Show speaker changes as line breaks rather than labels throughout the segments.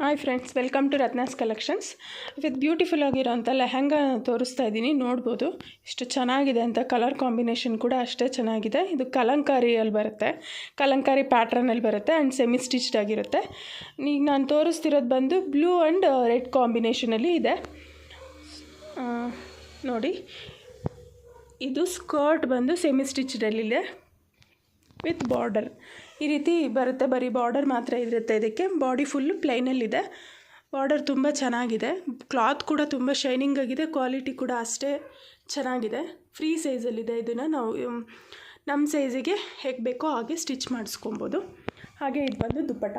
Hi friends, welcome to Ratna's collections. With beautiful ಆಗಿರೋಂಥ ಲೆಹಂಗಾ ತೋರಿಸ್ತಾ ಇದ್ದೀನಿ. ನೋಡ್ಬೋದು ಎಷ್ಟು ಚೆನ್ನಾಗಿದೆ ಅಂತ. ಕಲರ್ ಕಾಂಬಿನೇಷನ್ ಕೂಡ ಅಷ್ಟೇ ಚೆನ್ನಾಗಿದೆ. ಇದು ಕಲಂಕಾರಿಯಲ್ಲಿ ಬರುತ್ತೆ, ಕಲಂಕಾರಿ ಪ್ಯಾಟ್ರನಲ್ಲಿ ಬರುತ್ತೆ ಆ್ಯಂಡ್ ಸೆಮಿ ಸ್ಟಿಚ್ಡ್ ಆಗಿರುತ್ತೆ. ಈಗ ನಾನು ತೋರಿಸ್ತಿರೋದು ಬಂದು ಬ್ಲೂ ಆ್ಯಂಡ್ ರೆಡ್ ಕಾಂಬಿನೇಷನಲ್ಲಿ ಇದೆ. ನೋಡಿ, ಇದು ಸ್ಕರ್ಟ್ ಬಂದು ಸೆಮಿ ಸ್ಟಿಚ್ಡಲ್ಲಿದೆ ವಿತ್ ಬಾರ್ಡರ್. ಈ ರೀತಿ ಬರುತ್ತೆ, ಬರೀ ಬಾರ್ಡರ್ ಮಾತ್ರ ಇರುತ್ತೆ. ಇದಕ್ಕೆ ಬಾಡಿ ಫುಲ್ಲು ಪ್ಲೈನಲ್ಲಿದೆ. ಬಾರ್ಡರ್ ತುಂಬ ಚೆನ್ನಾಗಿದೆ. ಕ್ಲಾತ್ ಕೂಡ ತುಂಬ ಶೈನಿಂಗ್ ಆಗಿದೆ. ಕ್ವಾಲಿಟಿ ಕೂಡ ಅಷ್ಟೇ ಚೆನ್ನಾಗಿದೆ. ಫ್ರೀ ಸೈಜಲ್ಲಿದೆ. ಇದನ್ನು ನಾವು ನಮ್ಮ ಸೈಜಿಗೆ ಹೇಗೆ ಬೇಕೋ ಹಾಗೆ ಸ್ಟಿಚ್ ಮಾಡಿಸ್ಕೊಬೋದು. ಹಾಗೆ ಇದು ಬಂದು ದುಪ್ಪಟ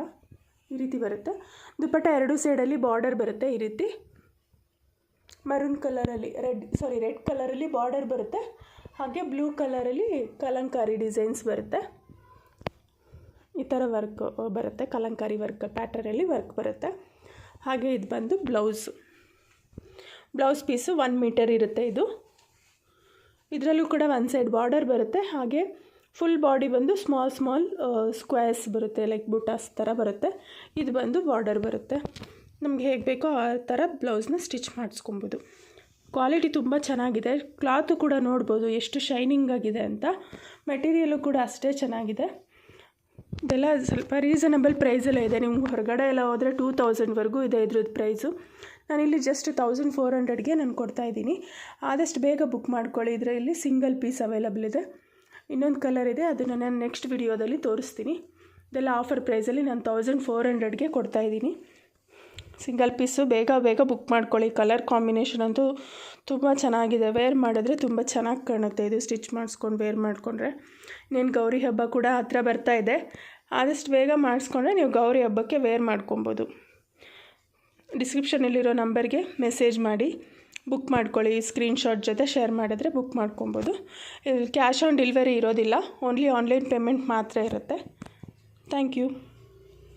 ಈ ರೀತಿ ಬರುತ್ತೆ. ದುಪ್ಪಟ ಎರಡೂ ಸೈಡಲ್ಲಿ ಬಾರ್ಡರ್ ಬರುತ್ತೆ. ಈ ರೀತಿ ಮರೂನ್ ಕಲರಲ್ಲಿ ರೆಡ್ ಕಲರಲ್ಲಿ ಬಾರ್ಡರ್ ಬರುತ್ತೆ. ಹಾಗೆ ಬ್ಲೂ ಕಲರಲ್ಲಿ ಕಲಂಕಾರಿ ಡಿಸೈನ್ಸ್ ಬರುತ್ತೆ. ಈ ಥರ ವರ್ಕ್ ಬರುತ್ತೆ, ಕಲಂಕಾರಿ ವರ್ಕ್ ಪ್ಯಾಟರ್ನಲ್ಲಿ ವರ್ಕ್ ಬರುತ್ತೆ. ಹಾಗೆ ಇದು ಬಂದು ಬ್ಲೌಸ್ ಪೀಸು 1 ಮೀಟರ್ ಇರುತ್ತೆ. ಇದರಲ್ಲೂ ಕೂಡ ಒಂದು ಸೈಡ್ ಬಾರ್ಡರ್ ಬರುತ್ತೆ. ಹಾಗೆ ಫುಲ್ ಬಾಡಿ ಬಂದು ಸ್ಮಾಲ್ ಸ್ಕ್ವೇರ್ಸ್ ಬರುತ್ತೆ, ಲೈಕ್ ಬುಟಾಸ್ ಥರ ಬರುತ್ತೆ. ಇದು ಬಂದು ಬಾರ್ಡರ್ ಬರುತ್ತೆ. ನಮ್ಗೆ ಹೇಗೆ ಬೇಕೋ ಆ ಥರ ಬ್ಲೌಸ್ನ ಸ್ಟಿಚ್ ಮಾಡಿಸ್ಕೊಬೋದು. ಕ್ವಾಲಿಟಿ ತುಂಬ ಚೆನ್ನಾಗಿದೆ. ಕ್ಲಾತು ಕೂಡ ನೋಡ್ಬೋದು ಎಷ್ಟು ಶೈನಿಂಗ್ ಆಗಿದೆ ಅಂತ. ಮೆಟೀರಿಯಲು ಕೂಡ ಅಷ್ಟೇ ಚೆನ್ನಾಗಿದೆ. ಇದೆಲ್ಲ ಸ್ವಲ್ಪ ರೀಸನಬಲ್ ಪ್ರೈಸಲ್ಲೇ ಇದೆ. ನಿಮ್ಗೆ ಹೊರಗಡೆ ಎಲ್ಲ ಹೋದರೆ 2000ವರೆಗೂ ಇದೆ ಇದ್ರದ್ದು ಪ್ರೈಸು. ನಾನಿಲ್ಲಿ ಜಸ್ಟ್ 1400ಗೆ ನಾನು ಕೊಡ್ತಾಯಿದ್ದೀನಿ. ಆದಷ್ಟು ಬೇಗ ಬುಕ್ ಮಾಡ್ಕೊಳ್ಳಿ. ಇದರಲ್ಲಿ ಸಿಂಗಲ್ ಪೀಸ್ ಅವೈಲಬಲ್ ಇದೆ. ಇನ್ನೊಂದು ಕಲರ್ ಇದೆ, ಅದನ್ನು ನಾನು ನೆಕ್ಸ್ಟ್ ವಿಡಿಯೋದಲ್ಲಿ ತೋರಿಸ್ತೀನಿ. ಇದೆಲ್ಲ ಆಫರ್ ಪ್ರೈಸಲ್ಲಿ ನಾನು 1400ಗೆ ಕೊಡ್ತಾಯಿದ್ದೀನಿ. ಸಿಂಗಲ್ ಪೀಸು ಬೇಗ ಬುಕ್ ಮಾಡ್ಕೊಳ್ಳಿ. ಕಲರ್ ಕಾಂಬಿನೇಷನ್ ಅಂತೂ ತುಂಬ ಚೆನ್ನಾಗಿದೆ. ವೇರ್ ಮಾಡಿದ್ರೆ ತುಂಬ ಚೆನ್ನಾಗಿ ಕಾಣುತ್ತೆ. ಇದು ಸ್ಟಿಚ್ ಮಾಡಿಸ್ಕೊಂಡು ವೇರ್ ಮಾಡಿಕೊಂಡ್ರೆ. ಇನ್ನೇನು ಗೌರಿ ಹಬ್ಬ ಕೂಡ ಹತ್ತಿರ ಬರ್ತಾ ಇದೆ. ಆದಷ್ಟು ಬೇಗ ಮಾಡಿಸ್ಕೊಂಡ್ರೆ ನೀವು ಗೌರಿ ಹಬ್ಬಕ್ಕೆ ವೇರ್ ಮಾಡ್ಕೊಬೋದು. ಡಿಸ್ಕ್ರಿಪ್ಷನಲ್ಲಿರೋ ನಂಬರ್ಗೆ ಮೆಸೇಜ್ ಮಾಡಿ ಬುಕ್ ಮಾಡ್ಕೊಳ್ಳಿ. ಸ್ಕ್ರೀನ್ಶಾಟ್ ಜೊತೆ ಶೇರ್ ಮಾಡಿದ್ರೆ ಬುಕ್ ಮಾಡ್ಕೊಬೋದು. ಇಲ್ಲಿ ಕ್ಯಾಶ್ ಆನ್ ಡೆಲಿವರಿ ಇರೋದಿಲ್ಲ, ಓನ್ಲಿ ಆನ್ಲೈನ್ ಪೇಮೆಂಟ್ ಮಾತ್ರ ಇರುತ್ತೆ. Thank you.